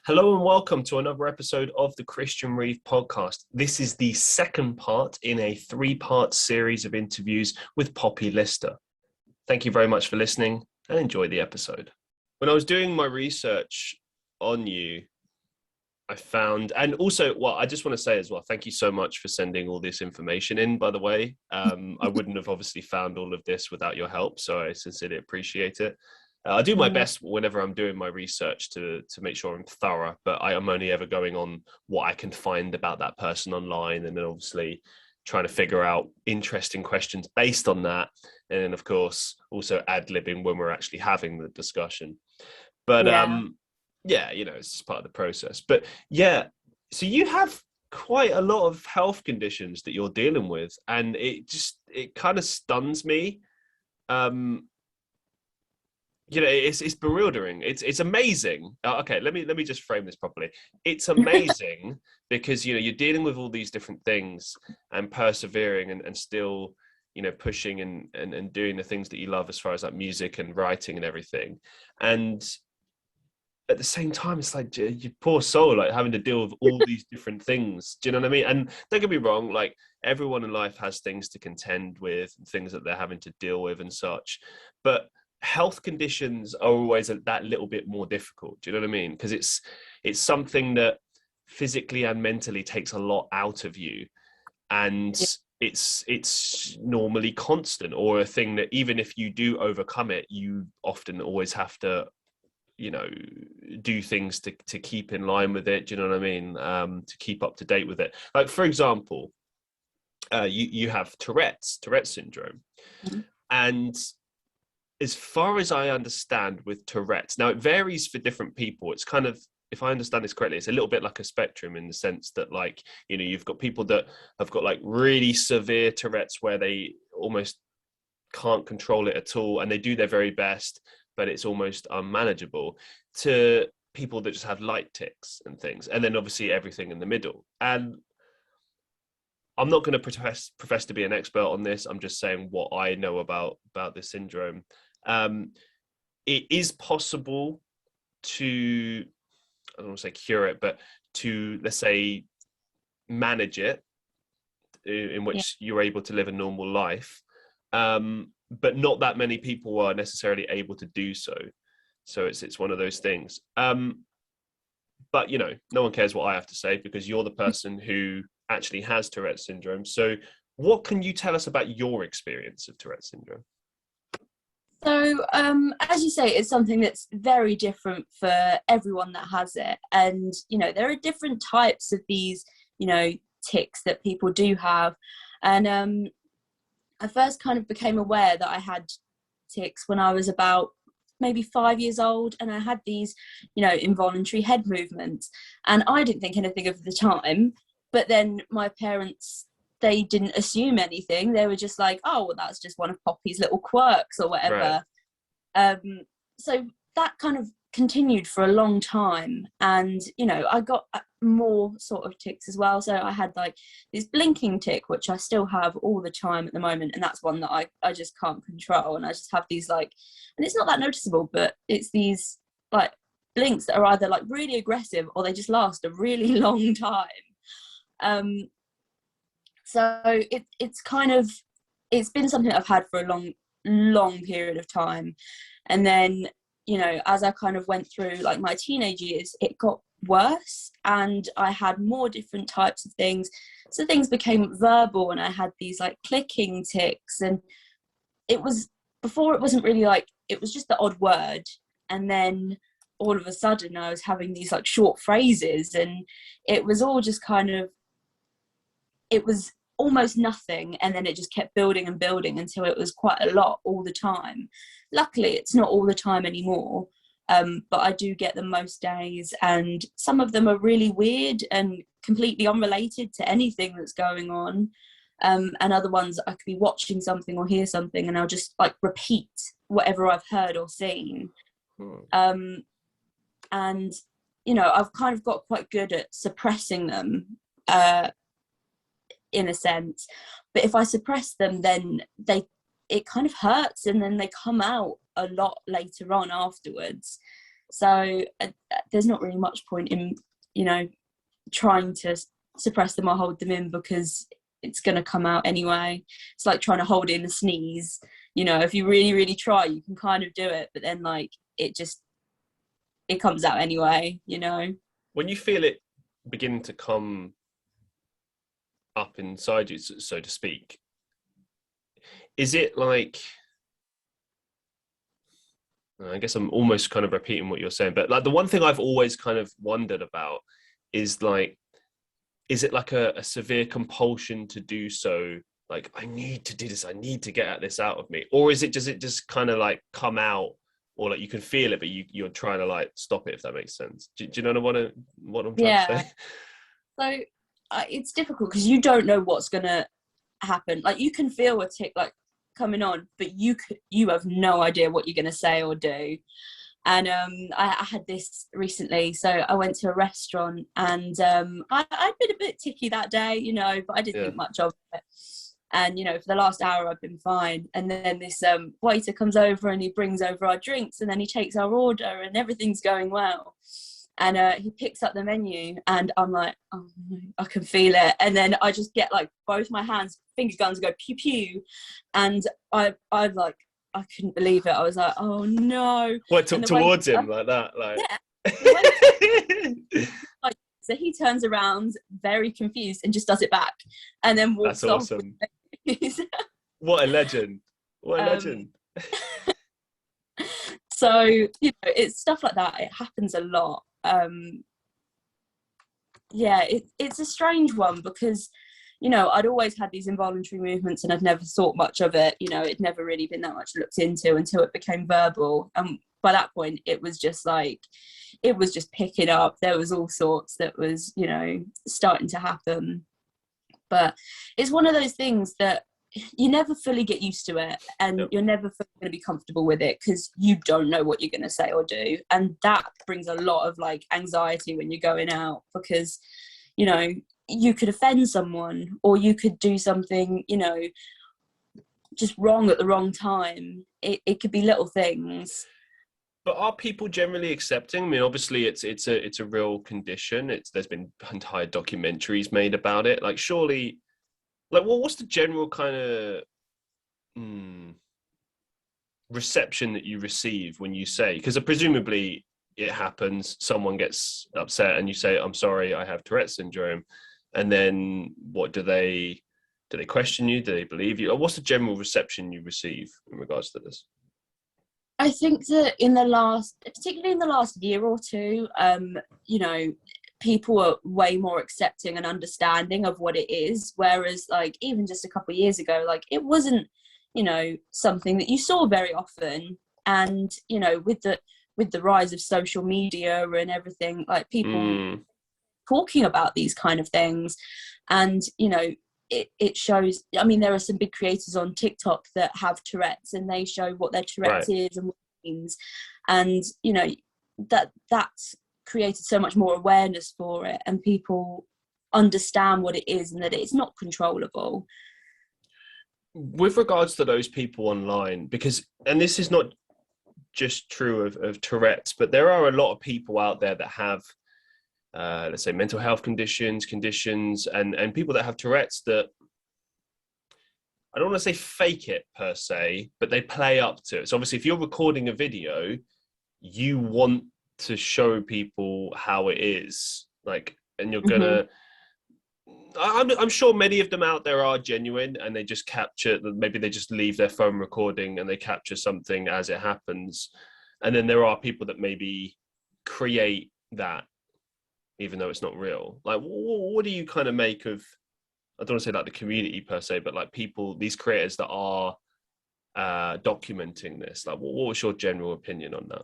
Hello and welcome to another episode of the Christian Reeve podcast. This is the second part in a three-part series of interviews with Poppy Lister. Thank you very much for listening and enjoy the episode. When I was doing my research on you, I found, and also, I just want to say as well, thank you so much for sending all this information in, by the way. I wouldn't have obviously found all of this without your help, so I sincerely appreciate it. I do my best whenever I'm doing my research to make sure I'm thorough, but I am only ever going on what I can find about that person online, and then obviously trying to figure out interesting questions based on that. And then, of course, also ad-libbing when we're actually having the discussion. But it's just part of the process. But yeah, so you have quite a lot of health conditions that you're dealing with, and it kind of stuns me. It's bewildering. It's amazing. Okay, let me just frame this properly. It's amazing because you're dealing with all these different things and persevering and still pushing and doing the things that you love as far as like music and writing and everything. And at the same time, it's like your poor soul, like having to deal with all these different things. Do you know what I mean? And don't get me wrong, like everyone in life has things to contend with, things that they're having to deal with and such. But health conditions are always that little bit more difficult. Do you know what I mean? Because it's something that physically and mentally takes a lot out of you, and it's normally constant, or a thing that even if you do overcome it, you often always have to do things to keep in line with it. Do you know what I mean? To keep up to date with it. Like, for example, you have Tourette syndrome. Mm-hmm. And as far as I understand with Tourette's, now it varies for different people. It's kind of, if I understand this correctly, it's a little bit like a spectrum in the sense that, like, you've got people that have got like really severe Tourette's where they almost can't control it at all, and they do their very best, but it's almost unmanageable, to people that just have light tics and things. And then obviously everything in the middle. And I'm not going to profess to be an expert on this. I'm just saying what I know about this syndrome. It is possible to, I don't want to say cure it, but to, let's say, manage it in which you're able to live a normal life. But not that many people are necessarily able to do so. So it's one of those things. But, no one cares what I have to say because you're the person who actually has Tourette syndrome. So what can you tell us about your experience of Tourette syndrome? So, as you say, it's something that's very different for everyone that has it. And, there are different types of these, tics that people do have. And I first kind of became aware that I had tics when I was about maybe 5 years old, and I had these, involuntary head movements. And I didn't think anything of the time, but then my parents, they didn't assume anything. They were just like, oh, well, that's just one of Poppy's little quirks or whatever. Right. So that kind of continued for a long time. And, I got more sort of tics as well. So I had like this blinking tic, which I still have all the time at the moment. And that's one that I just can't control. And I just have these like, and it's not that noticeable, but it's these like blinks that are either like really aggressive or they just last a really long time. So it's been something that I've had for a long period of time. And then, as I kind of went through like my teenage years, it got worse and I had more different types of things. So things became verbal and I had these like clicking tics, and before it wasn't really like, it was just the odd word. And then all of a sudden I was having these like short phrases, and it was all just kind of, it was almost nothing, and then it just kept building and building until it was quite a lot all the time. Luckily, it's not all the time anymore, but I do get them most days, and some of them are really weird and completely unrelated to anything that's going on, and other ones I could be watching something or hear something and I'll just like repeat whatever I've heard or seen. And I've kind of got quite good at suppressing them, in a sense, but if I suppress them, then it kind of hurts, and then they come out a lot later on afterwards. So there's not really much point in, you know, trying to suppress them or hold them in, because it's going to come out anyway. It's like trying to hold in a sneeze. You know, if you really, really try, you can kind of do it, but then like it comes out anyway, you know. When you feel it begin to come up inside you, so to speak, is it like, I guess I'm almost kind of repeating what you're saying, but like the one thing I've always kind of wondered about is like, is it like a severe compulsion to do so? Like, I need to do this, I need to get this out of me. Or is it just kind of like come out, or like you can feel it, but you're trying to like stop it, if that makes sense. Do you know what I'm trying to say? So it's difficult because you don't know what's going to happen. Like you can feel a tick like coming on, but you have no idea what you're going to say or do. And I had this recently. So I went to a restaurant, and I'd been a bit ticky that day, you know, but I didn't think much of it. And, you know, for the last hour, I've been fine. And then this waiter comes over and he brings over our drinks, and then he takes our order and everything's going well. And he picks up the menu, and I'm like, oh no, I can feel it. And then I just get like both my hands, finger guns go pew pew. And I like, I couldn't believe it. I was like, oh no. What, towards him like that? Like, yeah. Like, so he turns around very confused and just does it back, and then walks off. That's awesome. What a legend. What a legend. So, you know, it's stuff like that. It happens a lot. It's a strange one because, you know, I'd always had these involuntary movements and I'd never thought much of it. You know, it'd never really been that much looked into until it became verbal. And by that point, it was just picking up. There was all sorts that was, you know, starting to happen. But it's one of those things that you never fully get used to it, and you're never fully going to be comfortable with it because you don't know what you're going to say or do. And that brings a lot of like anxiety when you're going out, because, you know, you could offend someone, or you could do something, you know, just wrong at the wrong time. It could be little things. But are people generally accepting? I mean, obviously it's a real condition. There's been entire documentaries made about it. Like, surely, like, well, what's the general kind of reception that you receive when you say? Because presumably it happens, someone gets upset, and you say, "I'm sorry, I have Tourette syndrome," and then what do they question you? Do they believe you? Or what's the general reception you receive in regards to this? I think that particularly in the last year or two, you know, people are way more accepting and understanding of what it is. Whereas like even just a couple of years ago, like it wasn't, you know, something that you saw very often. And, you know, with the rise of social media and everything, like people talking about these kind of things, and, you know, it shows. I mean, there are some big creators on TikTok that have Tourette's, and they show what their Tourette's is and what it means. And, you know, that's created so much more awareness for it, and people understand what it is and that it's not controllable. With regards to those people online, because, and this is not just true of Tourette's, but there are a lot of people out there that have let's say mental health conditions, and people that have Tourette's that, I don't want to say fake it per se, but they play up to it. So obviously if you're recording a video, you want to show people how it is, like, and you're gonna, I'm sure many of them out there are genuine, and they just capture, maybe they just leave their phone recording and they capture something as it happens. And then there are people that maybe create that even though it's not real. Like, what do you kind of make of, I don't want to say like the community per se, but like people, these creators that are documenting this? Like, what was your general opinion on that?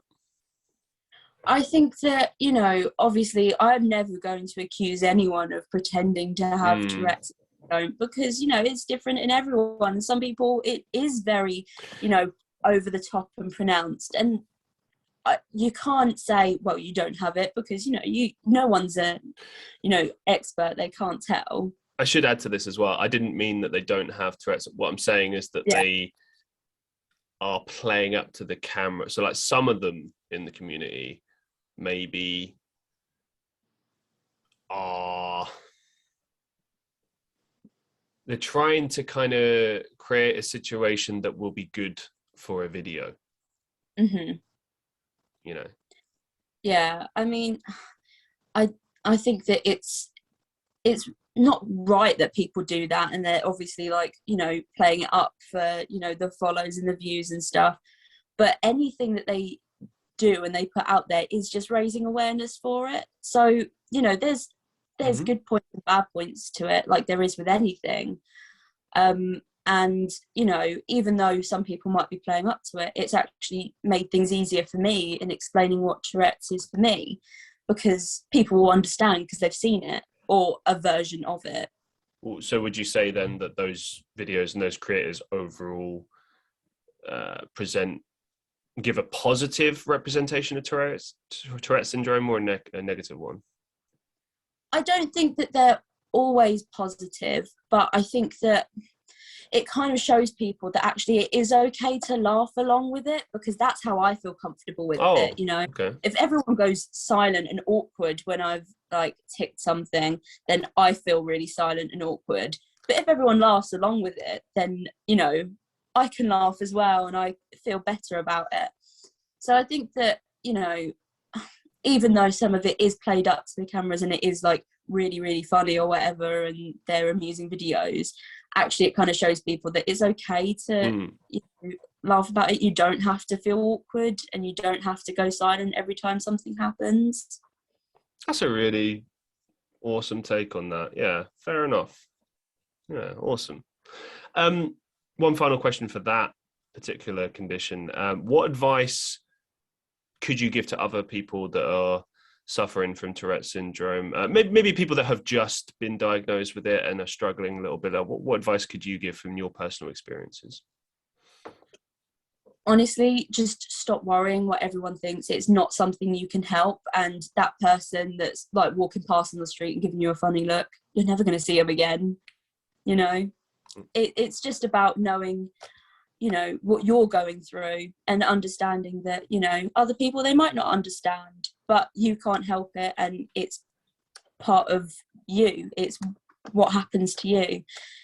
I think that, you know, obviously I'm never going to accuse anyone of pretending to have Tourette's syndrome, because, you know, it's different in everyone. Some people, it is very, you know, over the top and pronounced, and you can't say, well, you don't have it, because, you know, no one's a, you know, expert. They can't tell. I should add to this as well, I didn't mean that they don't have Tourette's. What I'm saying is that they are playing up to the camera. So like some of them in the community maybe are they're trying to kind of create a situation that will be good for a video. Mm-hmm. You know. Yeah, I mean, I think that it's not right that people do that, and they're obviously like, you know, playing it up for, you know, the follows and the views and stuff. But anything that they do and they put out there is just raising awareness for it. So, you know, there's Mm-hmm. good points and bad points to it, like there is with anything. And, you know, even though some people might be playing up to it, it's actually made things easier for me in explaining what Tourette's is for me, because people will understand because they've seen it, or a version of it. So would you say then that those videos and those creators overall give a positive representation of Tourette syndrome, or a negative one? I don't think that they're always positive, but I think that it kind of shows people that actually it is okay to laugh along with it, because that's how I feel comfortable with it. You know, okay. If everyone goes silent and awkward when I've like ticked something, then I feel really silent and awkward. But if everyone laughs along with it, then, you know, I can laugh as well and I feel better about it. So I think that, you know, even though some of it is played up to the cameras and it is like really, really funny or whatever, and they're amusing videos, actually it kind of shows people that it's okay to you know, laugh about it. You don't have to feel awkward, and you don't have to go silent every time something happens. That's a really awesome take on that. Yeah, fair enough. Yeah, awesome. One final question for that particular condition. What advice could you give to other people that are suffering from Tourette syndrome? Maybe people that have just been diagnosed with it and are struggling a little bit. What advice could you give from your personal experiences? Honestly, just stop worrying what everyone thinks. It's not something you can help, and that person that's like walking past on the street and giving you a funny look, you're never going to see them again. You know, it's just about knowing, you know, what you're going through, and understanding that, you know, other people, they might not understand, but you can't help it, and it's part of you. It's what happens to you.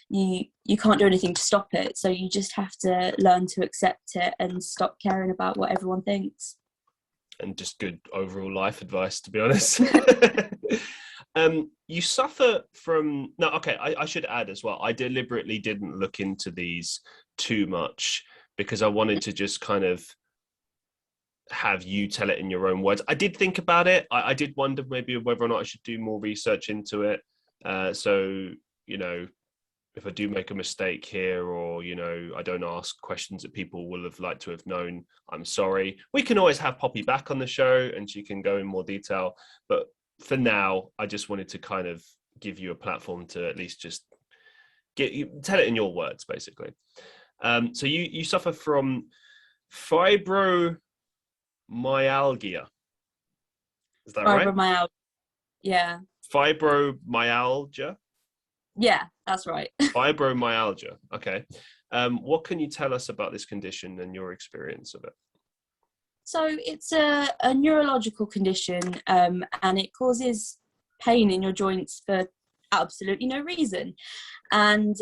You can't do anything to stop it, so you just have to learn to accept it and stop caring about what everyone thinks. And just good overall life advice, to be honest. You suffer from I should add as well, I deliberately didn't look into these too much because I wanted to just kind of have you tell it in your own words. I did think about it. I did wonder maybe whether or not I should do more research into it. So, you know, if I do make a mistake here, or, you know, I don't ask questions that people will have liked to have known, I'm sorry. We can always have Poppy back on the show and she can go in more detail. But for now, I just wanted to kind of give you a platform to at least just tell it in your words, basically. So you suffer from fibromyalgia. Is that right? Fibromyalgia. Yeah. Fibromyalgia? Yeah, that's right. Fibromyalgia. Okay. What can you tell us about this condition and your experience of it? So it's a neurological condition, and it causes pain in your joints for absolutely no reason. And,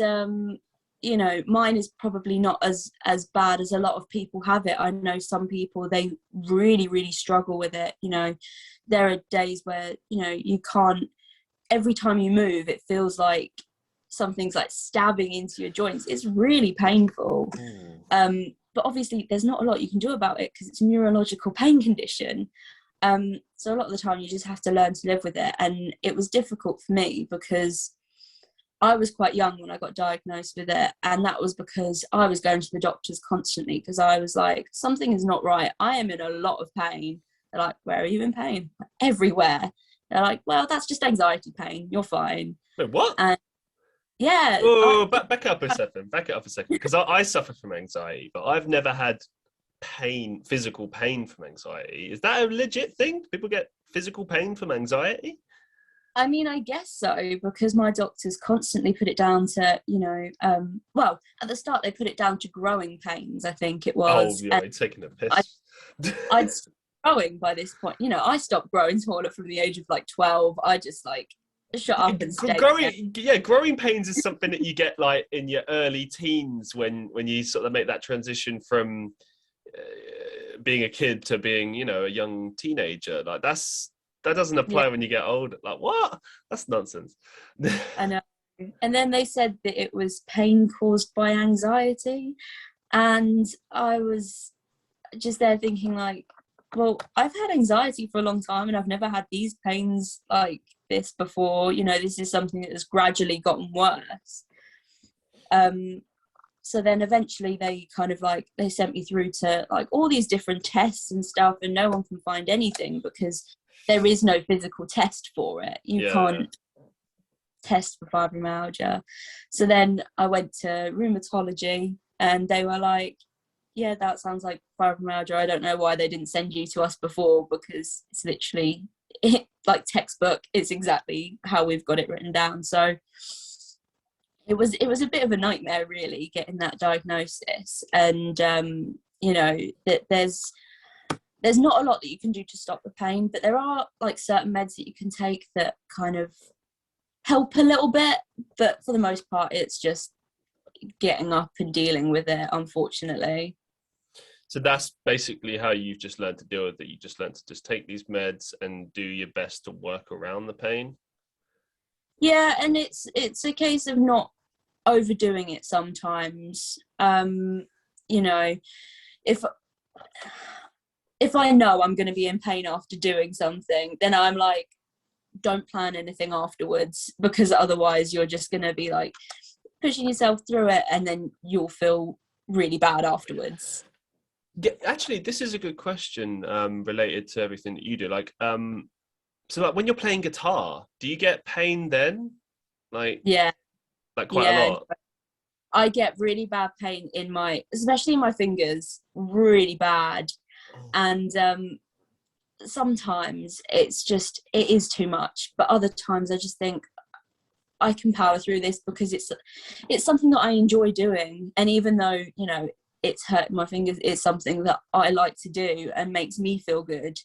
you know, mine is probably not as bad as a lot of people have it. I know some people, they really, really struggle with it. You know, there are days where, you know, you can't, every time you move, it feels like something's like stabbing into your joints. It's really painful. But obviously there's not a lot you can do about it because it's a neurological pain condition. So a lot of the time you just have to learn to live with it. And it was difficult for me because I was quite young when I got diagnosed with it. And that was because I was going to the doctors constantly because I was like, something is not right. I am in a lot of pain. They're like, where are you in pain? Everywhere. They're like, well, that's just anxiety pain. You're fine. Wait, what? And yeah. Oh, back it up a second. Back it up a second. Because I suffer from anxiety, but I've never had physical pain from anxiety. Is that a legit thing? People get physical pain from anxiety? I mean, I guess so, because my doctors constantly put it down to, you know, well, at the start they put it down to growing pains, I think it was. Oh, yeah, it's taking a piss. growing by this point. You know, I stopped growing taller from the age of like 12. I just like shut up and stayed there. Growing pains is something that you get like in your early teens when you sort of make that transition from being a kid to being, you know, a young teenager. Like that doesn't apply when you get older. Like, what? That's nonsense. I know. And then they said that it was pain caused by anxiety, and I was just there thinking like, well, I've had anxiety for a long time and I've never had these pains like this before. You know, this is something that has gradually gotten worse. So then eventually they kind of like, they sent me through to like all these different tests and stuff, and no one can find anything because there is no physical test for it. You can't test for fibromyalgia. So then I went to rheumatology and they were like, yeah, that sounds like fibromyalgia. I don't know why they didn't send you to us before, because it's literally like textbook. It's exactly how we've got it written down. So it was a bit of a nightmare, really, getting that diagnosis. And you know, that there's not a lot that you can do to stop the pain, but there are like certain meds that you can take that kind of help a little bit. But for the most part, it's just getting up and dealing with it, unfortunately. So that's basically how you've just learned to deal with it. You just learned to just take these meds and do your best to work around the pain. Yeah, and it's a case of not overdoing it sometimes. You know, if I know I'm going to be in pain after doing something, then I'm like, don't plan anything afterwards, because otherwise you're just going to be like pushing yourself through it, and then you'll feel really bad afterwards. Yeah, actually, this is a good question related to everything that you do. Like, so like when you're playing guitar, do you get pain then? Like, like quite a lot. I get really bad pain in especially in my fingers, really bad. And sometimes it is too much, but other times I just think I can power through this because it's something that I enjoy doing. And even though, you know, it's hurting my fingers, it's something that I like to do and makes me feel good.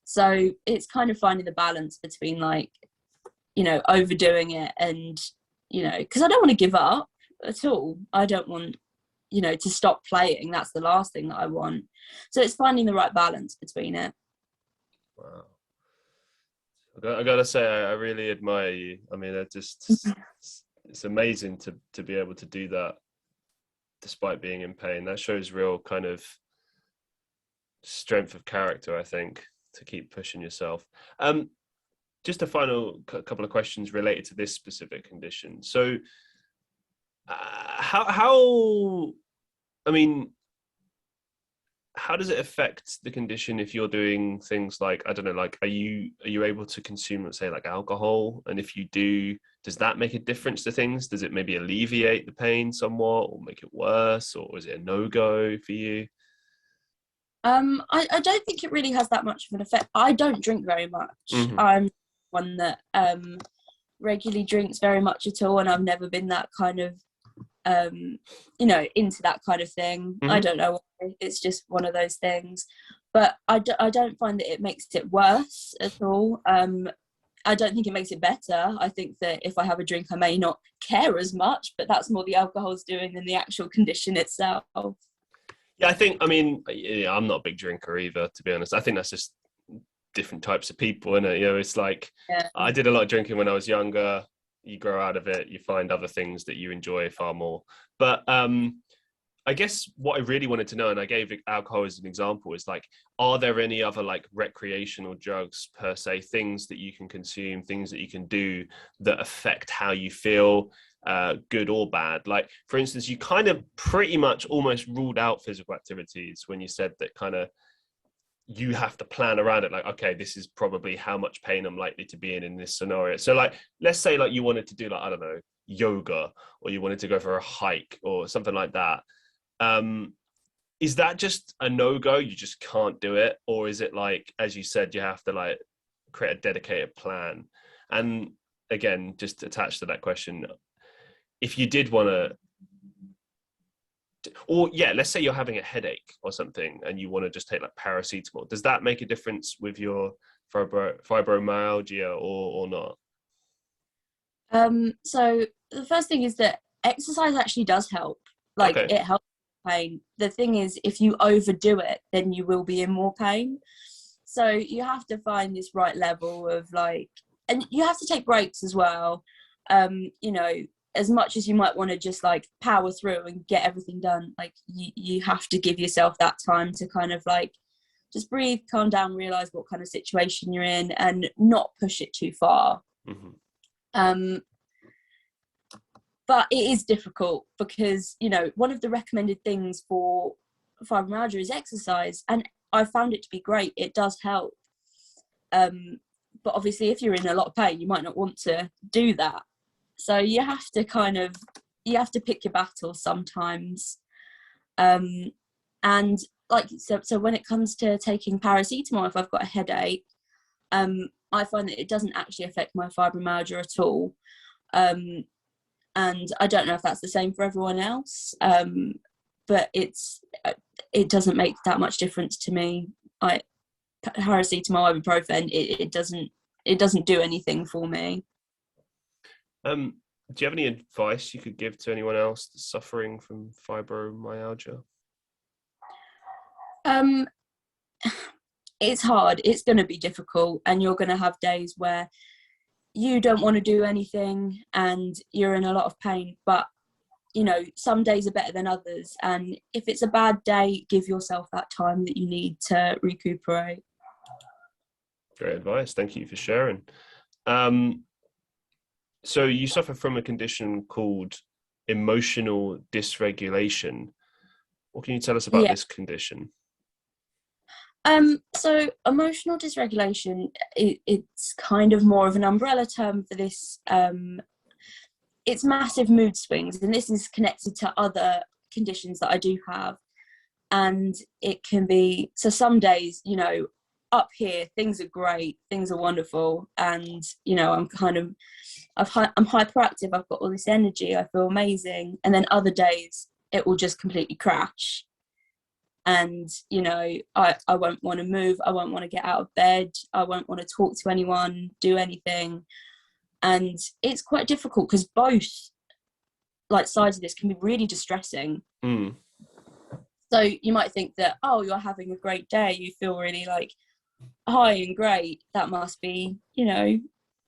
So it's kind of finding the balance between, like, you know, overdoing it and, you know, because I don't want to give up at all. I don't want, you know, to stop playing. That's the last thing that I want. So it's finding the right balance between it. Wow. I gotta say, I really admire you. I mean, it's amazing to be able to do that despite being in pain. That shows real kind of strength of character, I think, to keep pushing yourself. Just a final couple of questions related to this specific condition. So, how I mean, how does it affect the condition if you're doing things like, I don't know, like, are you able to consume, let's say, like alcohol? And if you do, does that make a difference to things? Does it maybe alleviate the pain somewhat or make it worse? Or is it a no-go for you? I don't think it really has that much of an effect. I don't drink very much. Mm-hmm. I'm one that regularly drinks very much at all, and I've never been that kind of you know, into that kind of thing. Mm-hmm. I don't know why. It's just one of those things. But I don't find that it makes it worse at all. I don't think it makes it better. I think that if I have a drink, I may not care as much, but that's more the alcohol's doing than the actual condition itself. Yeah, I mean, yeah, I'm not a big drinker either, to be honest. I think that's just different types of people, isn't it? You know, it's like, I did a lot of drinking when I was younger. You grow out of it, you find other things that you enjoy far more. But I guess what I really wanted to know, and I gave alcohol as an example, is like, are there any other like recreational drugs per se, things that you can consume, things that you can do that affect how you feel, good or bad? Like, for instance, you kind of pretty much almost ruled out physical activities when you said that kind of you have to plan around it, like, okay, this is probably how much pain I'm likely to be in this scenario. So like, let's say like you wanted to do like, I don't know, yoga, or you wanted to go for a hike or something like that. Is that just a no-go? You just can't do it? Or is it like, as you said, you have to like create a dedicated plan? And again, just attached to that question, if you did want to Or yeah, let's say you're having a headache or something and you want to just take like paracetamol. Does that make a difference with your fibromyalgia or not? So the first thing is that exercise actually does help. Like, Okay. it helps with pain. The thing is, if you overdo it, then you will be in more pain. So you have to find this right level of like, and you have to take breaks as well. You know, as much as you might want to just like power through and get everything done, like you have to give yourself that time to kind of like just breathe, calm down, realize what kind of situation you're in, and not push it too far. Mm-hmm. But it is difficult because, you know, one of the recommended things for fibromyalgia is exercise, and I found it to be great. It does help. But obviously, if you're in a lot of pain, you might not want to do that. So you have to pick your battles sometimes. And like, so when it comes to taking paracetamol, if I've got a headache, I find that it doesn't actually affect my fibromyalgia at all. And I don't know if that's the same for everyone else, but it doesn't make that much difference to me. Paracetamol, ibuprofen, it doesn't do anything for me. Do you have any advice you could give to anyone else that's suffering from fibromyalgia? It's hard. It's going to be difficult, and you're going to have days where you don't want to do anything and you're in a lot of pain, but you know, some days are better than others, and if it's a bad day, give yourself that time that you need to recuperate. Great advice. Thank you for sharing. So you suffer from a condition called emotional dysregulation. What can you tell us about Yeah. this condition? So emotional dysregulation, it's kind of more of an umbrella term for this. It's massive mood swings, and this is connected to other conditions that I do have. And it can be, so some days, you know, up here things are great, things are wonderful, and you know, I'm hyperactive, I've got all this energy, I feel amazing. And then other days it will just completely crash, and you know, I won't want to move, I won't want to get out of bed, I won't want to talk to anyone, do anything. And it's quite difficult because both like sides of this can be really distressing. So you might think that, oh, you're having a great day, you feel really like high and great, that must be, you know,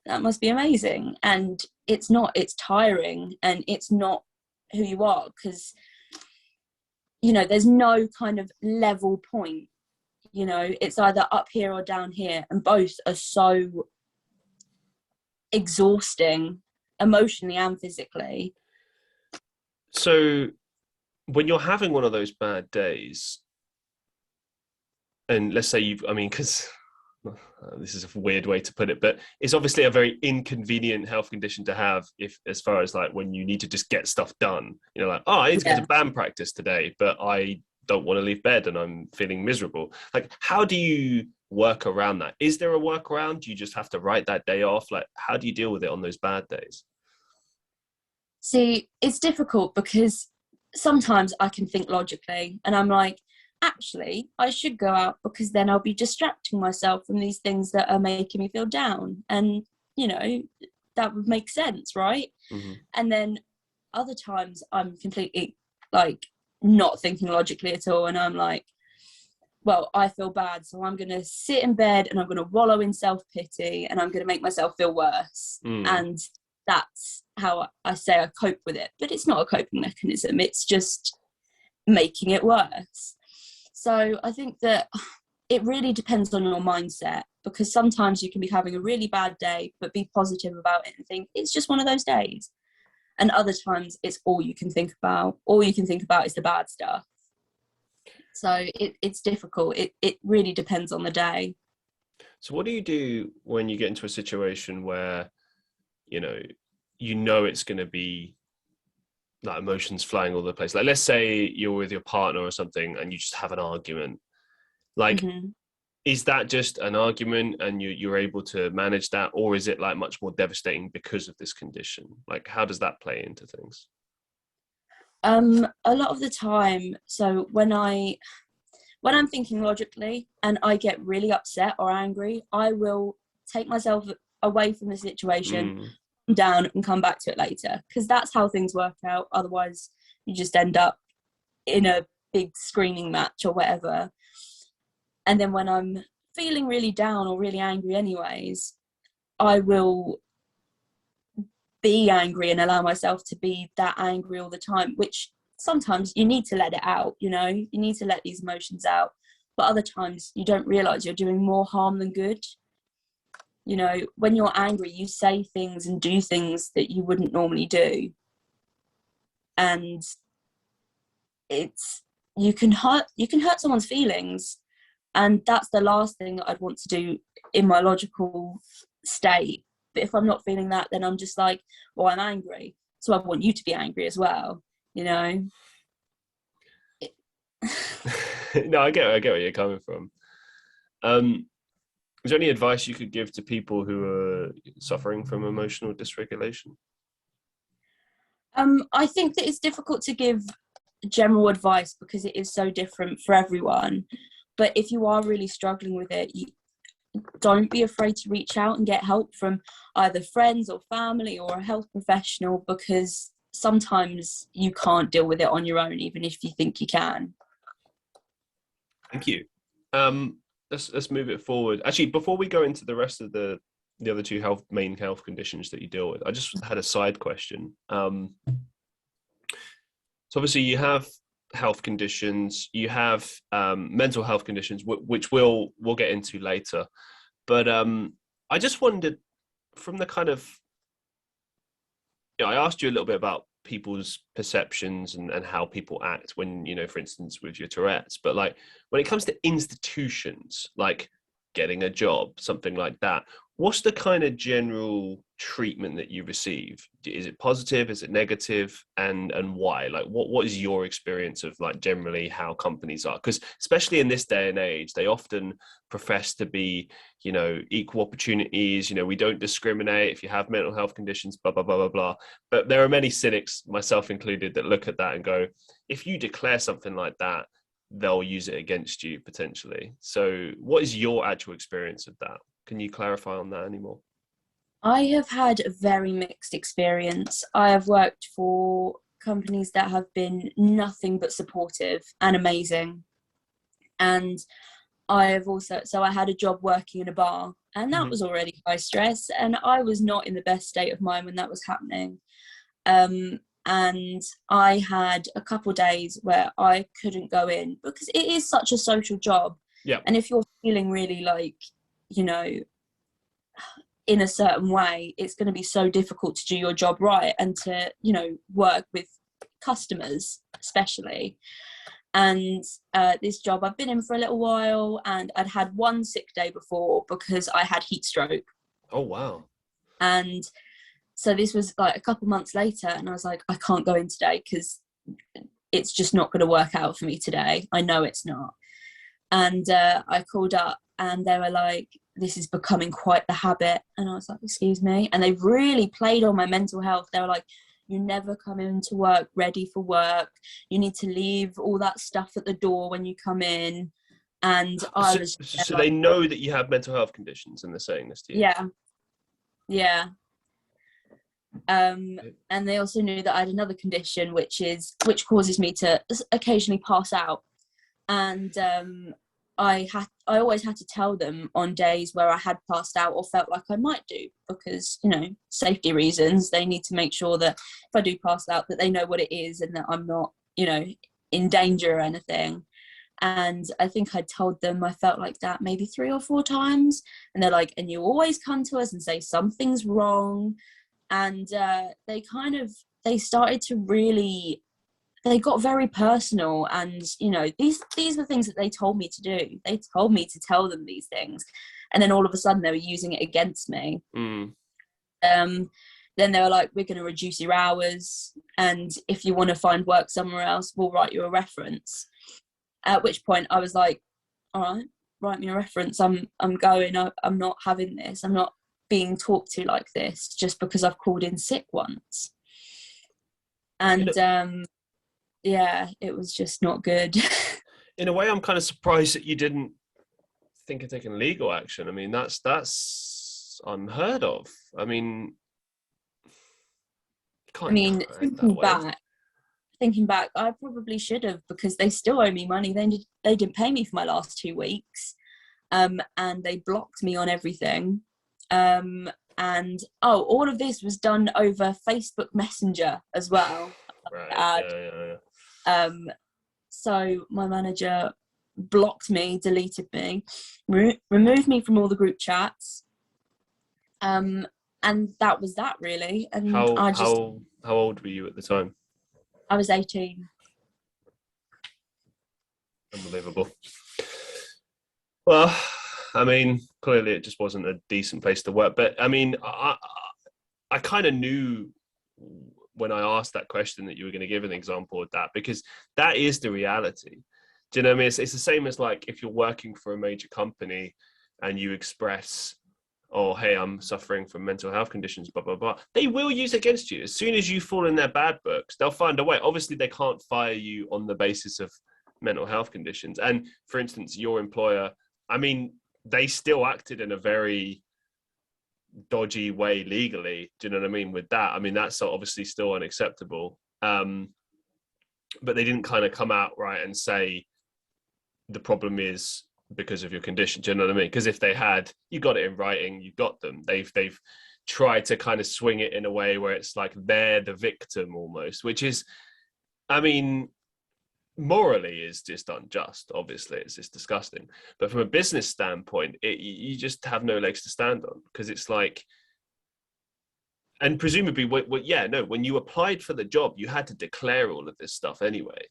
that must be amazing. And it's not, it's tiring, and it's not who you are, because you know, there's no kind of level point. You know, it's either up here or down here, and both are so exhausting emotionally and physically. So when you're having one of those bad days, and let's say because this is a weird way to put it, but it's obviously a very inconvenient health condition to have, if as far as like when you need to just get stuff done, you know, like, oh, I need to go to band practice today, but I don't want to leave bed and I'm feeling miserable. Like, how do you work around that? Is there a workaround? Do you just have to write that day off? Like, how do you deal with it on those bad days? See, it's difficult because sometimes I can think logically, and I'm like, actually, I should go out, because then I'll be distracting myself from these things that are making me feel down. And, you know, that would make sense, right? Mm-hmm. And then other times I'm completely like not thinking logically at all. And I'm like, well, I feel bad, so I'm going to sit in bed and I'm going to wallow in self-pity, and I'm going to make myself feel worse. And that's how I say I cope with it. But it's not a coping mechanism. It's just making it worse. So I think that it really depends on your mindset, because sometimes you can be having a really bad day, but be positive about it and think it's just one of those days. And other times it's all you can think about. All you can think about is the bad stuff. So it's difficult. It really depends on the day. So what do you do when you get into a situation where, you know it's going to be like emotions flying all over the place? Like, let's say you're with your partner or something and you just have an argument. Like, is that just an argument and you're able to manage that, or is it like much more devastating because of this condition? Like, how does that play into things? A lot of the time, so when I'm thinking logically and I get really upset or angry, I will take myself away from the situation, Mm. down, and come back to it later, because that's how things work out. Otherwise, you just end up in a big screaming match or whatever. And then when I'm feeling really down or really angry anyways, I will be angry and allow myself to be that angry all the time, which sometimes you need to let it out, you know, you need to let these emotions out. But other times you don't realize you're doing more harm than good. You know, when you're angry, you say things and do things that you wouldn't normally do. And it's, you can hurt someone's feelings. And that's the last thing that I'd want to do in my logical state. But if I'm not feeling that, then I'm just like, well, I'm angry, so I want you to be angry as well, you know. No, I get where you're coming from. Is there any advice you could give to people who are suffering from emotional dysregulation? I think that it's difficult to give general advice because it is so different for everyone. But if you are really struggling with it, don't be afraid to reach out and get help from either friends or family or a health professional, because sometimes you can't deal with it on your own, even if you think you can. Thank you. Let's move it forward. Actually, before we go into the rest of the other two main health conditions that you deal with, I just had a side question. So obviously you have health conditions, you have mental health conditions, which we'll get into later. But I just wondered, from the kind of, I asked you a little bit about people's perceptions and how people act when, for instance, with your Tourette's, but like when it comes to institutions, like getting a job, something like that, what's the kind of general treatment that you receive? Is it positive? Is it negative? And why? Like, what is your experience of, like, generally how companies are? Because especially in this day and age, they often profess to be, equal opportunities. We don't discriminate if you have mental health conditions, blah, blah, blah, blah, blah. But there are many cynics, myself included, that look at that and go, if you declare something like that, they'll use it against you potentially. So what is your actual experience of that? Can you clarify on that anymore? I have had a very mixed experience. I have worked for companies that have been nothing but supportive and amazing. And I have also, so I had a job working in a bar, and that was already high stress, and I was not in the best state of mind when that was happening. And I had a couple of days where I couldn't go in because it is such a social job. Yeah. And if you're feeling really like, in a certain way, it's going to be so difficult to do your job right and to, work with customers, especially. And this job I've been in for a little while, and I'd had one sick day before because I had heat stroke. Oh, wow. And so this was like a couple months later, and I was like, I can't go in today because it's just not going to work out for me today. I know it's not. And I called up, and they were like, this is becoming quite the habit. And I was like, excuse me. And they really played on my mental health. They were like, you never come into work ready for work. You need to leave all that stuff at the door when you come in. And I was so like, they know that you have mental health conditions, and they're saying this to you? Yeah. And they also knew that I had another condition, which causes me to occasionally pass out. And I always had to tell them on days where I had passed out or felt like I might do, because, safety reasons, they need to make sure that if I do pass out, that they know what it is and that I'm not, in danger or anything. And I think I told them I felt like that maybe 3 or 4 times. And they're like, and you always come to us and say something's wrong. And they started to really, they got very personal. And, these were things that they told me to do. They told me to tell them these things. And then all of a sudden they were using it against me. Then they were like, we're going to reduce your hours. And if you want to find work somewhere else, we'll write you a reference. At which point I was like, all right, write me a reference. I'm going. I'm not having this. I'm not being talked to like this just because I've called in sick once. And yeah, it was just not good. In a way, I'm kind of surprised that you didn't think of taking legal action. I mean, that's unheard of. I mean, I can't mean, try it that way. thinking back, I probably should have, because they still owe me money. They didn't pay me for my last 2 weeks, and they blocked me on everything. And all of this was done over Facebook Messenger as well. Right. Yeah. So my manager blocked me, deleted me, removed me from all the group chats, and that was that really. And How old were you at the time? I was 18. Unbelievable. Well, I mean, clearly it just wasn't a decent place to work. But I mean, I kind of knew when I asked that question that you were going to give an example of that, because that is the reality. Do you know what I mean? It's the same as like if you're working for a major company and you express, oh, hey, I'm suffering from mental health conditions, blah, blah, blah. They will use it against you. As soon as you fall in their bad books, they'll find a way. Obviously, they can't fire you on the basis of mental health conditions. And for instance, your employer, I mean, they still acted in a very dodgy way legally. Do you know what I mean? With that, I mean, that's obviously still unacceptable. But they didn't kind of come out right and say the problem is because of your condition. Do you know what I mean? Because if they had, you got it in writing, you got them. They've tried to kind of swing it in a way where it's like they're the victim almost, which is, I mean, morally is just unjust. Obviously, it's just disgusting. But from a business standpoint, you just have no legs to stand on, because it's like, and presumably, when you applied for the job, you had to declare all of this stuff anyway.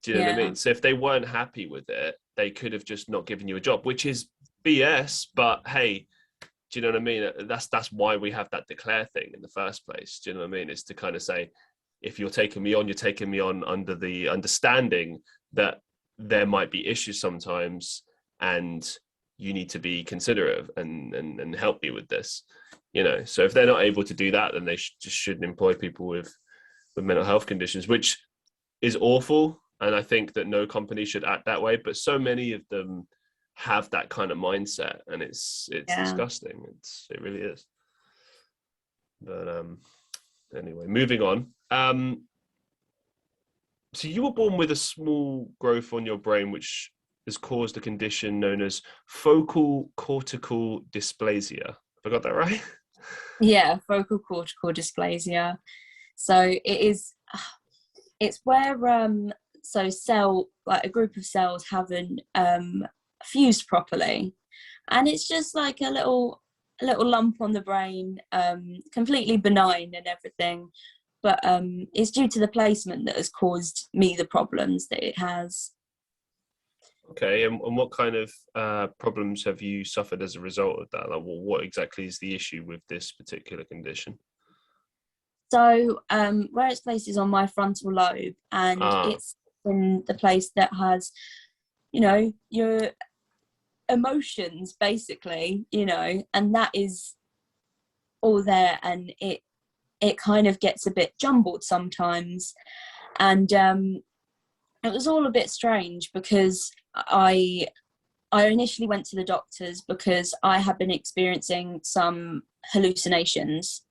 Do you know what I mean? So if they weren't happy with it, they could have just not given you a job, which is BS. But hey, do you know what I mean? That's why we have that declare thing in the first place. Do you know what I mean? It's to kind of say, if you're taking me on, you're taking me on under the understanding that there might be issues sometimes, and you need to be considerate and help me with this. You know, so if they're not able to do that, then they just shouldn't employ people with mental health conditions, which is awful. And I think that no company should act that way, but so many of them have that kind of mindset, and it's disgusting. It really is. But anyway, moving on. So you were born with a small growth on your brain, which has caused a condition known as focal cortical dysplasia. Have I got that right? Yeah, focal cortical dysplasia. So it's where a group of cells haven't fused properly, and it's just like a little lump on the brain, completely benign and everything, but it's due to the placement that has caused me the problems that it has. Okay, and what kind of problems have you suffered as a result of that? Like, what exactly is the issue with this particular condition? So where it's placed is on my frontal lobe, and it's in the place that has, your emotions, basically, and that is all there, and it kind of gets a bit jumbled sometimes. And it was all a bit strange, because I initially went to the doctors because I had been experiencing some hallucinations,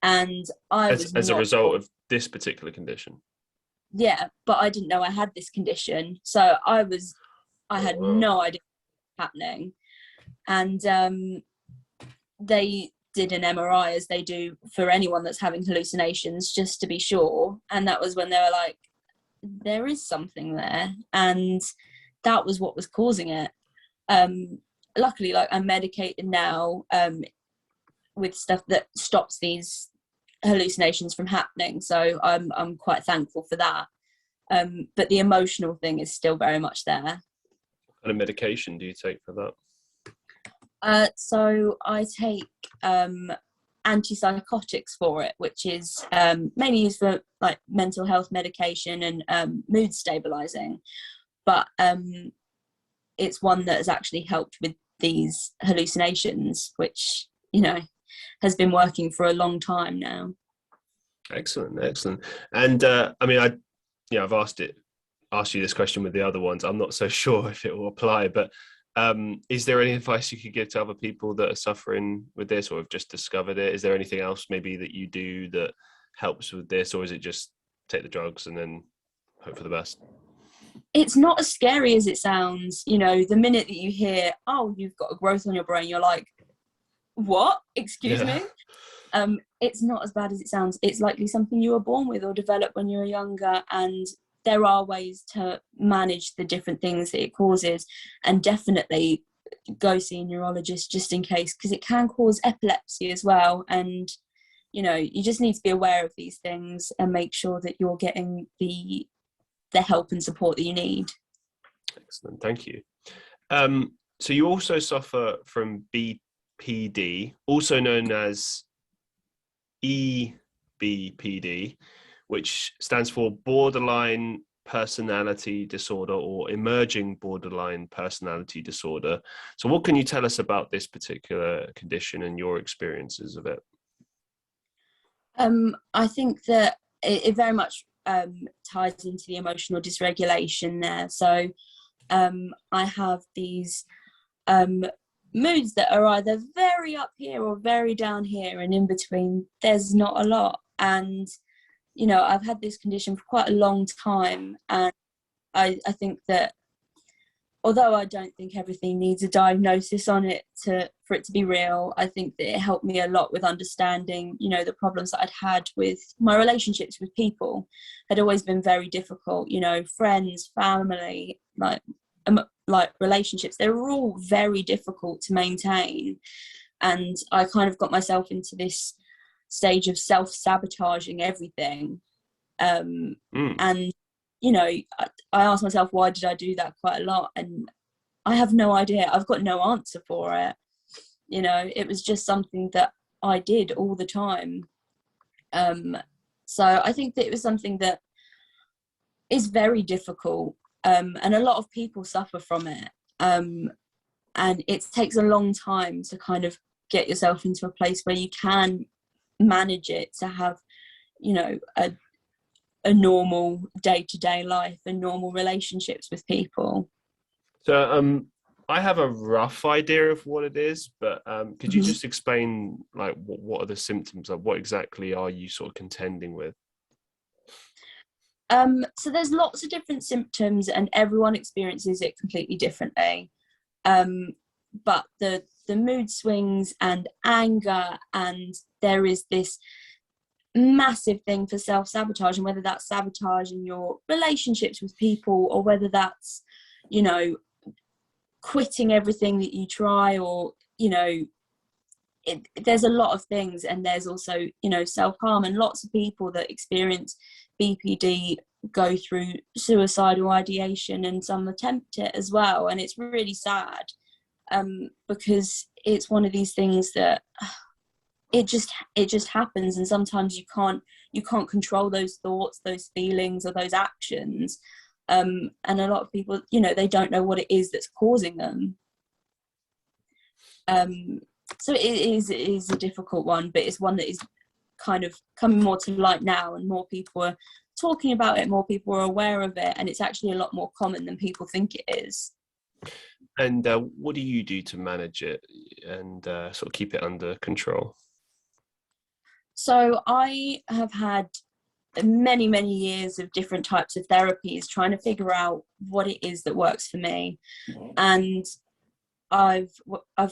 and as a result of this particular condition. Yeah, but I didn't know I had this condition, so I had no idea what was happening. And they did an MRI, as they do for anyone that's having hallucinations, just to be sure. And that was when they were like, there is something there, and that was what was causing it. Luckily, like, I'm medicated now with stuff that stops these hallucinations from happening, so I'm quite thankful for that. But the emotional thing is still very much there. What kind of medication do you take for that? So I take antipsychotics for it, which is mainly used for like mental health medication and mood stabilizing. But it's one that has actually helped with these hallucinations, which, has been working for a long time now. Excellent. And I mean, I've asked you this question with the other ones. I'm not so sure if it will apply, but is there any advice you could give to other people that are suffering with this or have just discovered it? Is there anything else maybe that you do that helps with this, or is it just take the drugs and then hope for the best? It's not as scary as it sounds. You know, the minute that you hear, oh, you've got a growth on your brain, you're like, what? Excuse me? It's not as bad as it sounds. It's likely something you were born with or developed when you were younger, and there are ways to manage the different things that it causes, and definitely go see a neurologist just in case, because it can cause epilepsy as well. And, you know, you just need to be aware of these things and make sure that you're getting the help and support that you need. Excellent, thank you. So you also suffer from BPD, also known as EBPD, which stands for borderline personality disorder or emerging borderline personality disorder. So what can you tell us about this particular condition and your experiences of it? I think that it very much ties into the emotional dysregulation there. So I have these moods that are either very up here or very down here, and in between there's not a lot. And, you know, I've had this condition for quite a long time, and I think that although I don't think everything needs a diagnosis on it for it to be real, I think that it helped me a lot with understanding, you know, the problems that I'd had with my relationships with people had always been very difficult. You know, friends, family, like relationships, they were all very difficult to maintain. And I kind of got myself into this stage of self-sabotaging everything. And you know, I asked myself, why did I do that quite a lot? And I have no idea. I've got no answer for it. You know, it was just something that I did all the time. So I think that it was something that is very difficult, and a lot of people suffer from it. And it takes a long time to kind of get yourself into a place where you can manage it, to have, you know, a normal day-to-day life and normal relationships with people. So I have a rough idea of what it is, but could you just explain, like, what are the symptoms of what exactly are you sort of contending with? So there's lots of different symptoms, and everyone experiences it completely differently. But the mood swings and anger, and there is this massive thing for self-sabotage, and whether that's sabotaging your relationships with people, or whether that's, you know, quitting everything that you try, or, you know, there's a lot of things. And there's also, you know, self-harm, and lots of people that experience BPD go through suicidal ideation, and some attempt it as well. And it's really sad, because it's one of these things that it just happens, and sometimes you can't control those thoughts, those feelings, or those actions. And a lot of people, you know, they don't know what it is that's causing them. So it is a difficult one, but it's one that is kind of coming more to light now, and more people are talking about it, more people are aware of it, and it's actually a lot more common than people think it is. And what do you do to manage it and sort of keep it under control? So I have had many, many years of different types of therapies, trying to figure out what it is that works for me. And I've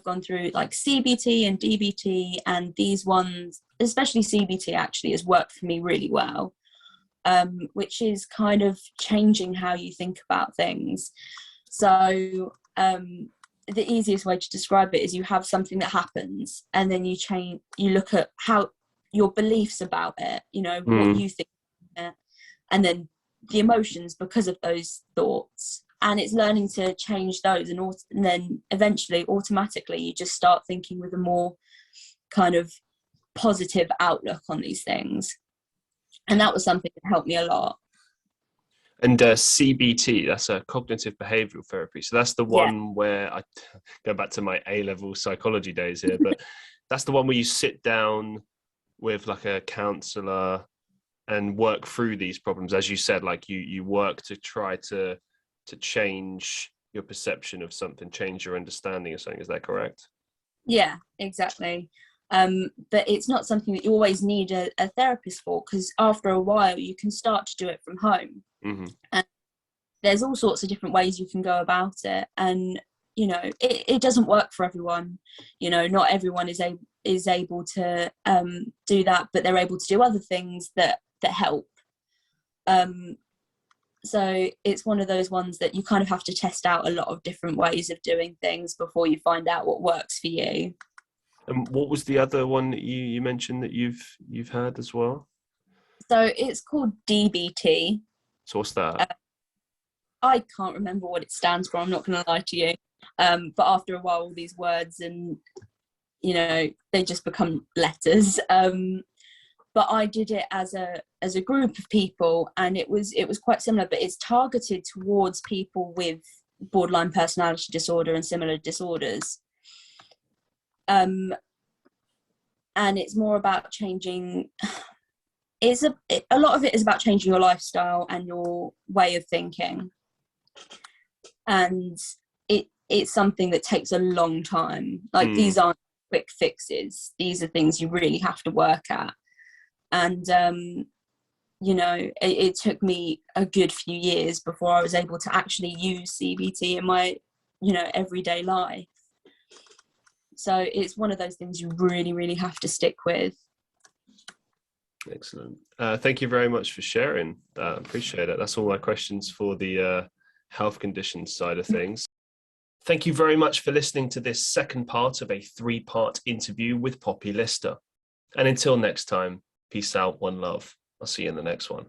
gone through like CBT and DBT, and these ones, especially CBT, actually has worked for me really well, which is kind of changing how you think about things. So the easiest way to describe it is you have something that happens, and then you look at how your beliefs about it, you know, what you think of it, and then the emotions because of those thoughts. And it's learning to change those, and then eventually, automatically, you just start thinking with a more kind of positive outlook on these things. And that was something that helped me a lot. And CBT, that's a cognitive behavioral therapy. So that's the one where I go back to my A-level psychology days here, but that's the one where you sit down with like a counselor and work through these problems, as you said, like you work to try to change your perception of something, change your understanding of something. Is that correct? Yeah, exactly. But it's not something that you always need a therapist for, because after a while you can start to do it from home. Mm-hmm. And there's all sorts of different ways you can go about it, and you know, it doesn't work for everyone. You know, not everyone is able to do that, but they're able to do other things that help. So it's one of those ones that you kind of have to test out a lot of different ways of doing things before you find out what works for you. And what was the other one that you mentioned that you've had as well? So it's called DBT. So what's that? I can't remember what it stands for, I'm not going to lie to you. But after a while, all these words, and you know, they just become letters. But I did it as a group of people, and it was quite similar, but it's targeted towards people with borderline personality disorder and similar disorders. And it's more about changing. A lot of it is about changing your lifestyle and your way of thinking, and it's something that takes a long time. Like these aren't quick fixes; these are things you really have to work at. And you know, it took me a good few years before I was able to actually use CBT in my, you know, everyday life. So it's one of those things you really, really have to stick with. Excellent. Thank you very much for sharing. Appreciate it. That's all my questions for the health conditions side of things. Thank you very much for listening to this second part of a 3-part interview with Poppy Lister. And until next time, peace out, one love. I'll see you in the next one.